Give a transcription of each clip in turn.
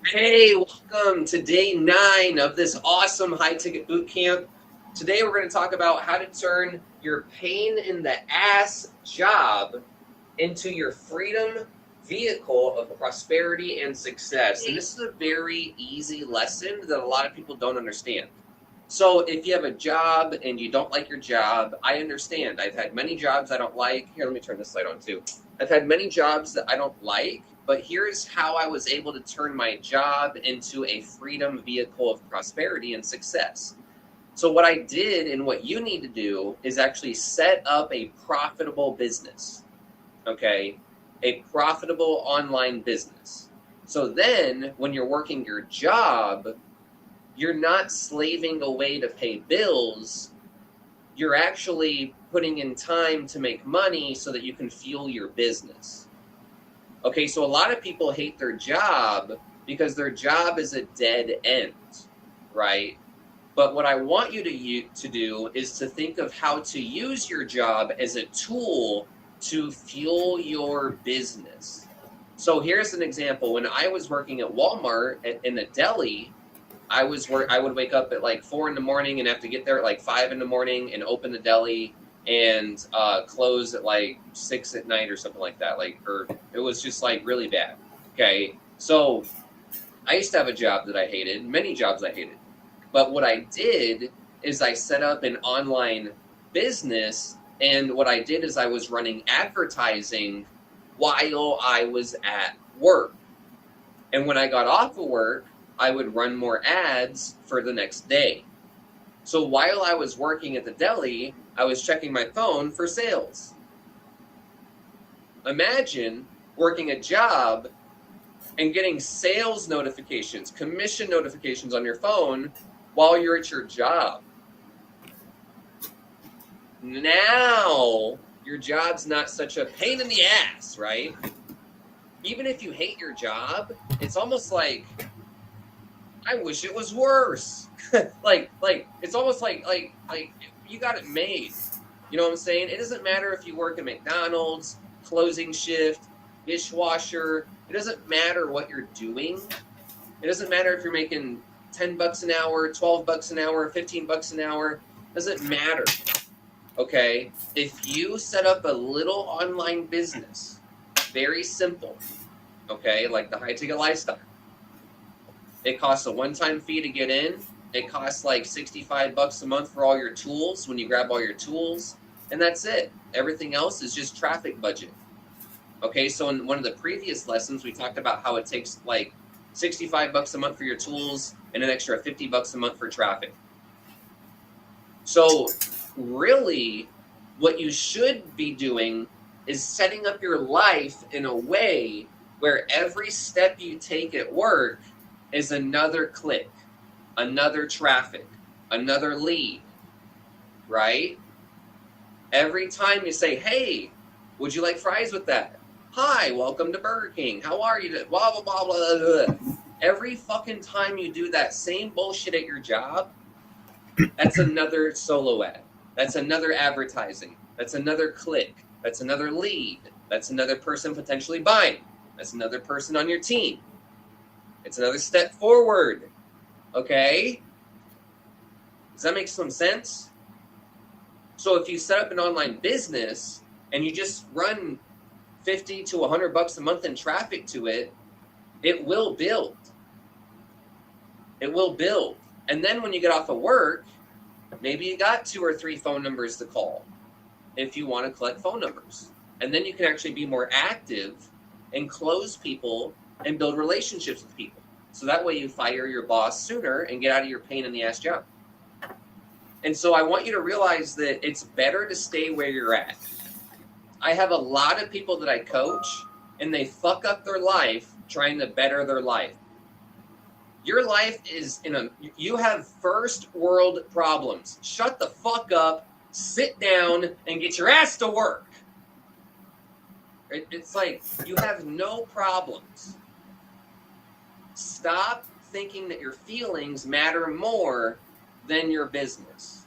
Hey, welcome to day 9 of this awesome high ticket boot camp. Today we're going to talk about how to turn your pain in the ass job into your freedom vehicle of prosperity and success. And this is a very easy lesson that a lot of people don't understand. So if you have a job and you don't like your job, I understand. I've had many jobs I don't like. Here, let me turn this light on too. I've had many jobs that I don't like, but here's how I was able to turn my job into a freedom vehicle of prosperity and success. So what I did and what you need to do is actually set up a profitable business, okay? A profitable online business. So then when you're working your job, you're not slaving away to pay bills. You're actually putting in time to make money so that you can fuel your business. Okay, so a lot of people hate their job because their job is a dead end, right? But what I want you to do is to think of how to use your job as a tool to fuel your business. So here's an example. When I was working at Walmart in the deli, I would wake up at like 4 in the morning and have to get there at like 5 in the morning and open the deli and close at like 6 at night or something like that. Or it was just like really bad. Okay, so I used to have a job that I hated, many jobs I hated. But what I did is I set up an online business, and what I did is I was running advertising while I was at work. And when I got off of work, I would run more ads for the next day. So while I was working at the deli, I was checking my phone for sales. Imagine working a job and getting sales notifications, commission notifications on your phone while you're at your job. Now, your job's not such a pain in the ass, right? Even if you hate your job, it's almost like, I wish it was worse. like it's almost like you got it made. You know what I'm saying? It doesn't matter if you work at McDonald's, closing shift, dishwasher. It doesn't matter what you're doing. It doesn't matter if you're making $10 an hour, $12 an hour, $15 an hour. It doesn't matter. Okay? If you set up a little online business, very simple, okay, like the high ticket lifestyle. It costs a one-time fee to get in. It costs like $65 a month for all your tools when you grab all your tools, and that's it. Everything else is just traffic budget. Okay, so in one of the previous lessons, we talked about how it takes like $65 a month for your tools and an extra $50 a month for traffic. So really, what you should be doing is setting up your life in a way where every step you take at work is another click, another traffic, another lead, right? Every time you say, hey, would you like fries with that? Hi, welcome to Burger King. How are you? Blah, blah, blah, blah, blah, blah. Every fucking time you do that same bullshit at your job, that's another solo ad. That's another advertising. That's another click. That's another lead. That's another person potentially buying. That's another person on your team. It's another step forward. Okay? Does that make some sense? So if you set up an online business and you just run $50 to $100 a month in traffic to it, it will build. It will build. And then when you get off of work, maybe you got 2 or 3 phone numbers to call if you want to collect phone numbers. And then you can actually be more active and close people and build relationships with people. So that way you fire your boss sooner and get out of your pain in the ass job. And so I want you to realize that it's better to stay where you're at. I have a lot of people that I coach, and they fuck up their life trying to better their life. Your life is you have first world problems. Shut the fuck up, sit down, and get your ass to work. It's like you have no problems. Stop thinking that your feelings matter more than your business.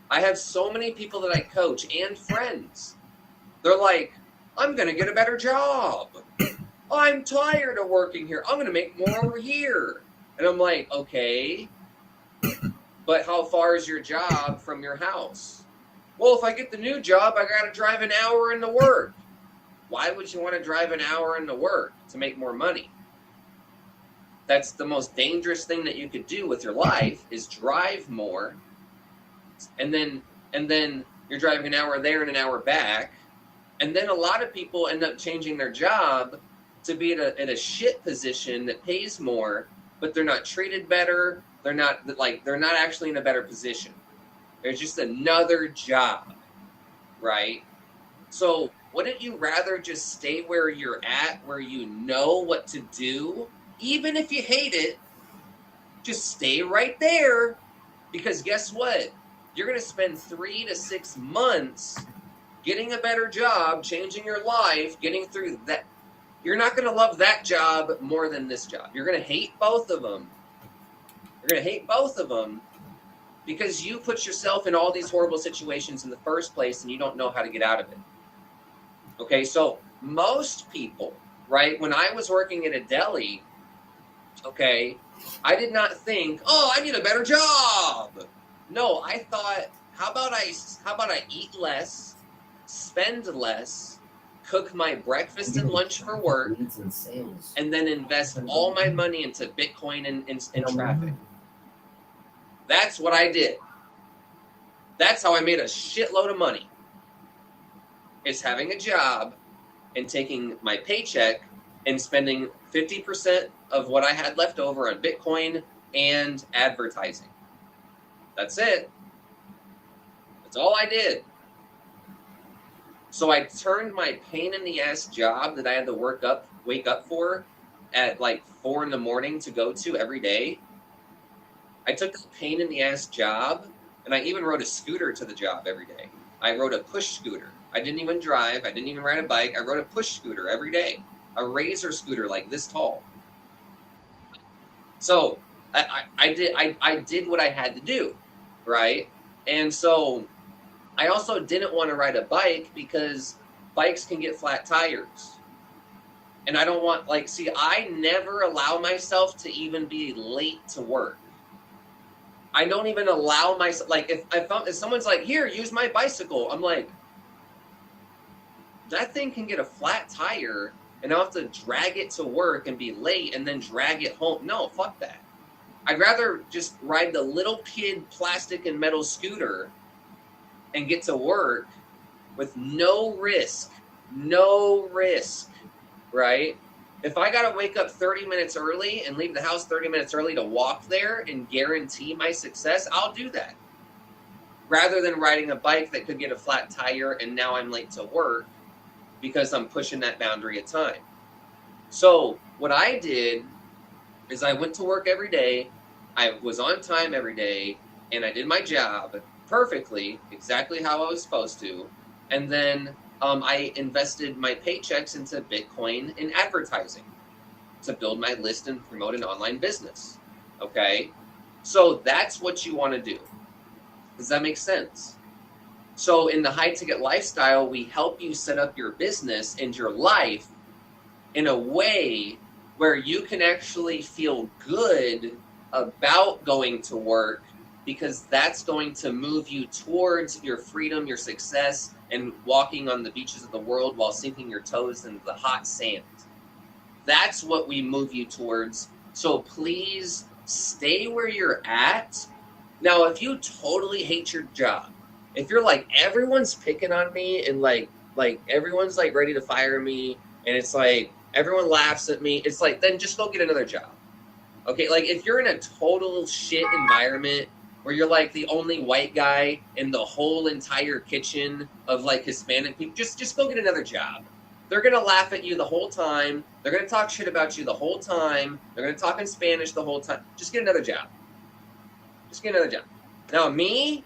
I have so many people that I coach and friends. They're like, I'm going to get a better job. I'm tired of working here. I'm going to make more over here. And I'm like, okay, but how far is your job from your house? Well, if I get the new job, I got to drive an hour into work. Why would you want to drive an hour into work? To make more money. That's the most dangerous thing that you could do with your life, is drive more. And then you're driving an hour there and an hour back. And then a lot of people end up changing their job to be in a shit position that pays more, but they're not treated better. They're not actually in a better position. There's just another job, right? So wouldn't you rather just stay where you're at, where you know what to do? Even if you hate it, just stay right there. Because guess what? You're going to spend 3 to 6 months getting a better job, changing your life, getting through that. You're not going to love that job more than this job. You're going to hate both of them. You're going to hate both of them because you put yourself in all these horrible situations in the first place and you don't know how to get out of it. Okay, so most people, right, when I was working at a deli, okay, I did not think, oh, I need a better job. No, I thought, how about I eat less, spend less, cook my breakfast and lunch for work, and then invest all my money into Bitcoin and traffic. That's what I did. That's how I made a shitload of money. Is having a job and taking my paycheck and spending 50% of what I had left over on Bitcoin and advertising. That's it. That's all I did. So I turned my pain in the ass job that I had to wake up for at like 4 a.m. to go to every day. I took the pain in the ass job and I even rode a scooter to the job every day. I rode a push scooter. I didn't even drive. I didn't even ride a bike. I rode a push scooter every day. A Razor scooter like this tall. So I did what I had to do, right? And so I also didn't want to ride a bike because bikes can get flat tires. And I don't want, I never allow myself to even be late to work. I don't even allow myself, if someone's like, here, use my bicycle, I'm like, that thing can get a flat tire and I'll have to drag it to work and be late and then drag it home. No, fuck that. I'd rather just ride the little kid plastic and metal scooter and get to work with no risk, right? If I got to wake up 30 minutes early and leave the house 30 minutes early to walk there and guarantee my success, I'll do that. Rather than riding a bike that could get a flat tire and now I'm late to work because I'm pushing that boundary of time. So what I did is I went to work every day. I was on time every day and I did my job perfectly, exactly how I was supposed to. And then I invested my paychecks into Bitcoin and advertising to build my list and promote an online business. Okay? So that's what you want to do. Does that make sense? So in the High Ticket Lifestyle, we help you set up your business and your life in a way where you can actually feel good about going to work, because that's going to move you towards your freedom, your success, and walking on the beaches of the world while sinking your toes into the hot sand. That's what we move you towards. So please stay where you're at. Now, if you totally hate your job, if you're like, everyone's picking on me and like everyone's like ready to fire me and it's like everyone laughs at me, it's like, then just go get another job. Okay, like if you're in a total shit environment where you're like the only white guy in the whole entire kitchen of like Hispanic people, just go get another job. They're going to laugh at you the whole time. They're going to talk shit about you the whole time. They're going to talk in Spanish the whole time. Just get another job. Just get another job. Now me,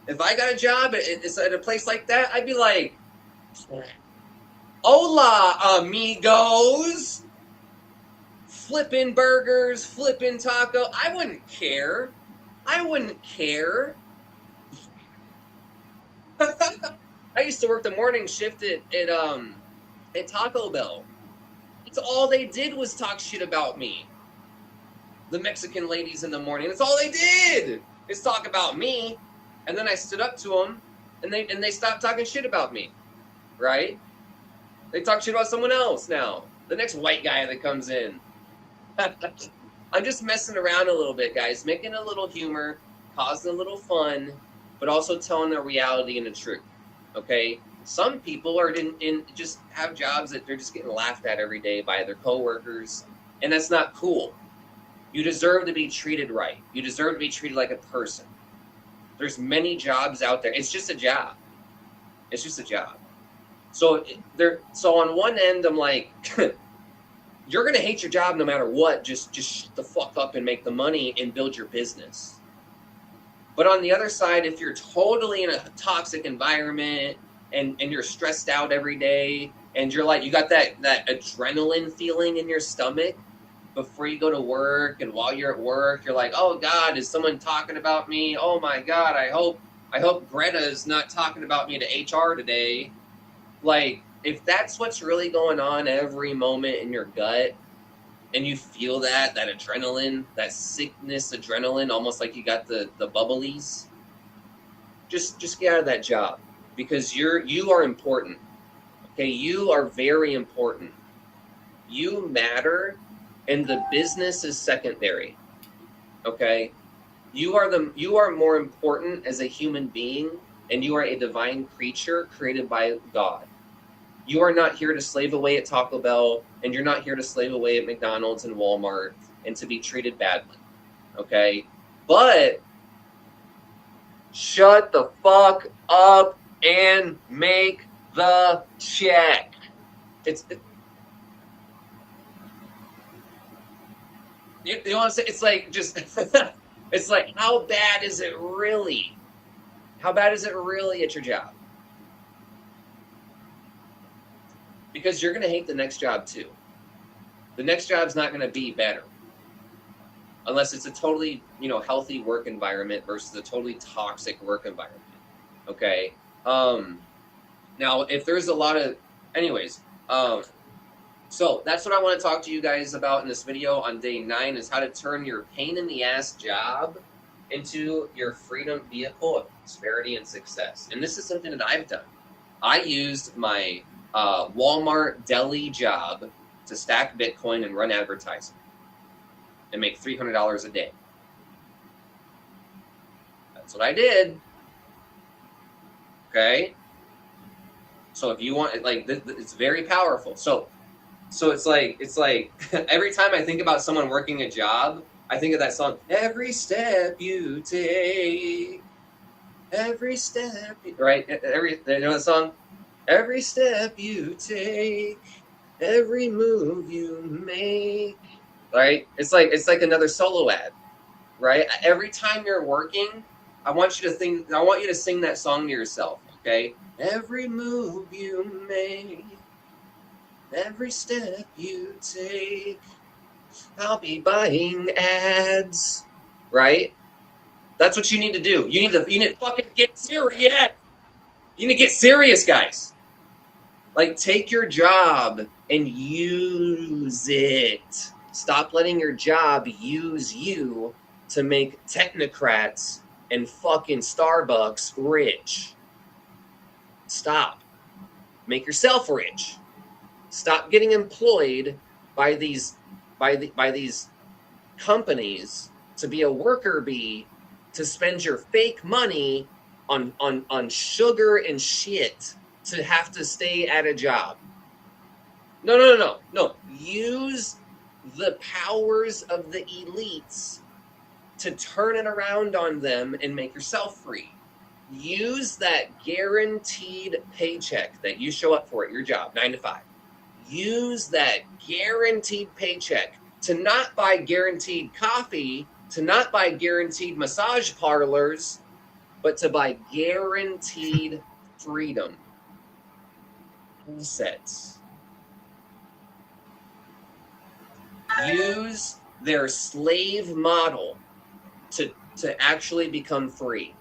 if I got a job at a place like that, I'd be like, hola, amigos. Flipping burgers, flipping taco. I wouldn't care. used to work the morning shift at Taco Bell. It's all they did was talk shit about me. The Mexican ladies in the morning. That's all they did is talk about me. And then I stood up to them, and they stopped talking shit about me, right? They talk shit about someone else now. The next white guy that comes in. I'm just messing around a little bit, guys, making a little humor, causing a little fun, but also telling the reality and the truth. Okay? Some people are in just have jobs that they're just getting laughed at every day by their coworkers, and that's not cool. You deserve to be treated right. You deserve to be treated like a person. There's many jobs out there. It's just a job. It's just a job. So on one end, I'm like, you're gonna hate your job no matter what. Just shut the fuck up and make the money and build your business. But on the other side, if you're totally in a toxic environment and you're stressed out every day and you're like, you got that adrenaline feeling in your stomach before you go to work, and while you're at work, you're like, oh God, is someone talking about me? Oh my God, I hope Greta is not talking about me to HR today. Like, if that's what's really going on every moment in your gut, and you feel that adrenaline, that sickness adrenaline, almost like you got the bubblies, just get out of that job, because you are important. Okay, you are very important. You matter, and the business is secondary. Okay, you are more important as a human being, and you are a divine creature created by God. You are not here to slave away at Taco Bell, and you're not here to slave away at McDonald's and Walmart and to be treated badly. Okay? But shut the fuck up and make the check. You want to say, it's like, just it's like, how bad is it really? How bad is it really at your job? Because you're going to hate the next job too. The next job's not going to be better unless it's a totally, healthy work environment versus a totally toxic work environment. Okay. Now, if there's a lot of, anyways, so that's what I want to talk to you guys about in this video on day 9, is how to turn your pain in the ass job into your freedom vehicle of prosperity and success. And this is something that I've done. I used my Walmart deli job to stack Bitcoin and run advertising and make $300 a day. That's what I did. Okay. So if you want, like, it's very powerful. So it's like every time I think about someone working a job, I think of that song, every step you take, every step, right? You know that song? Every step you take, every move you make, right? It's like another solo ad, right? Every time you're working, I want you to sing that song to yourself, okay? Every move you make, every step you take, I'll be buying ads, right? That's what you need to do. You need to fucking get serious. You need to get serious, guys. Like, take your job and use it. Stop letting your job use you to make technocrats and fucking Starbucks rich. Stop. Make yourself rich. Stop getting employed by these companies to be a worker bee, to spend your fake money on sugar and shit, to have to stay at a job. No. Use the powers of the elites to turn it around on them and make yourself free. Use that guaranteed paycheck that you show up for at your job, 9 to 5. Use that guaranteed paycheck to not buy guaranteed coffee, to not buy guaranteed massage parlors, but to buy guaranteed freedom. Sets. Use their slave model to actually become free.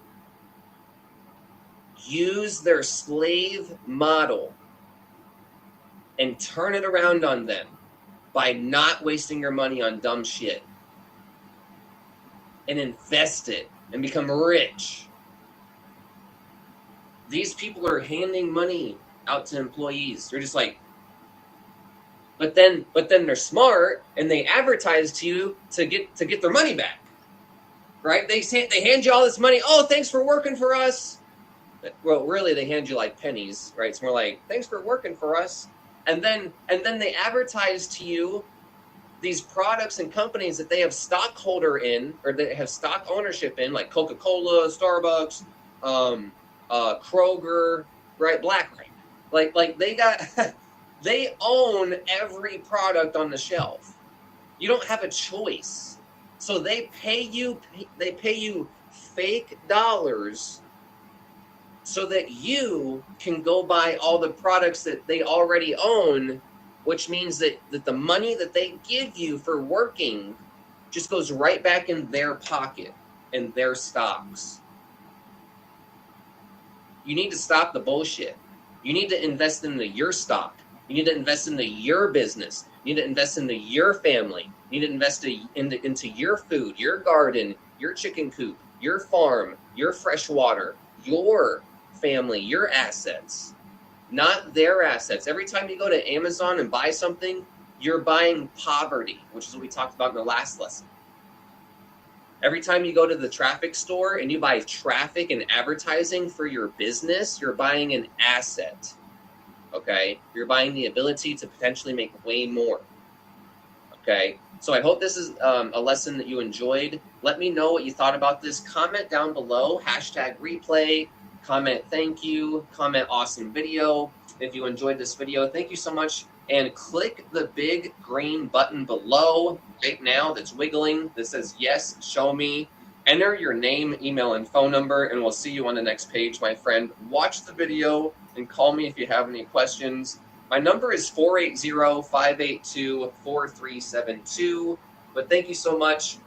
use their slave model and turn it around on them by not wasting your money on dumb shit and invest it and become rich. These people are handing money out to employees. They're just like, but then they're smart and they advertise to you to get their money back, right? They hand you all this money. Oh, thanks for working for us. Well, really, they hand you like pennies, right? It's more like, thanks for working for us. And then they advertise to you these products and companies that they have stockholder in, or they have stock ownership in, like Coca-Cola, Starbucks, Kroger, right? BlackRock. Like they got, they own every product on the shelf. You don't have a choice. So they pay you fake dollars so that you can go buy all the products that they already own, which means that the money that they give you for working just goes right back in their pocket, in their stocks. You need to stop the bullshit. You need to invest into your stock. You need to invest into your business. You need to invest into your family. You need to invest into your food, your garden, your chicken coop, your farm, your fresh water, your family, your assets, not their assets. Every time you go to Amazon and buy something, you're buying poverty, which is what we talked about in the last lesson. Every time you go to the traffic store and you buy traffic and advertising for your business, you're buying an asset, okay? You're buying the ability to potentially make way more, okay? So I hope this is a lesson that you enjoyed. Let me know what you thought about this. Comment down below, #replay, comment thank you, comment awesome video. If you enjoyed this video, thank you so much. And click the big green button below right now that's wiggling that says yes, show me. Enter your name, email, and phone number, and we'll see you on the next page, my friend. Watch the video and call me if you have any questions. My number is 480-582-4372. But thank you so much.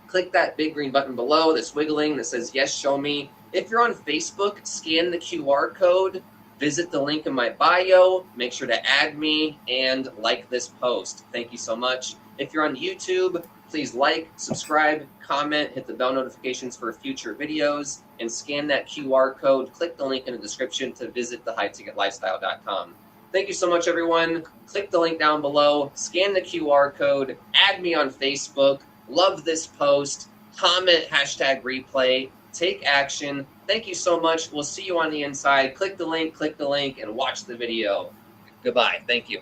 Click that big green button below that's wiggling that says yes, show me. If you're on Facebook, scan the QR code. Visit the link in my bio. Make sure to add me and like this post. Thank you so much. If you're on YouTube, please like, subscribe, comment, hit the bell notifications for future videos, and scan that QR code. Click the link in the description to visit thehighticketlifestyle.com. Thank you so much, everyone. Click the link down below, scan the QR code, add me on Facebook, love this post, comment #replay, take action. Thank you so much. We'll see you on the inside. Click the link, and watch the video. Goodbye. Thank you.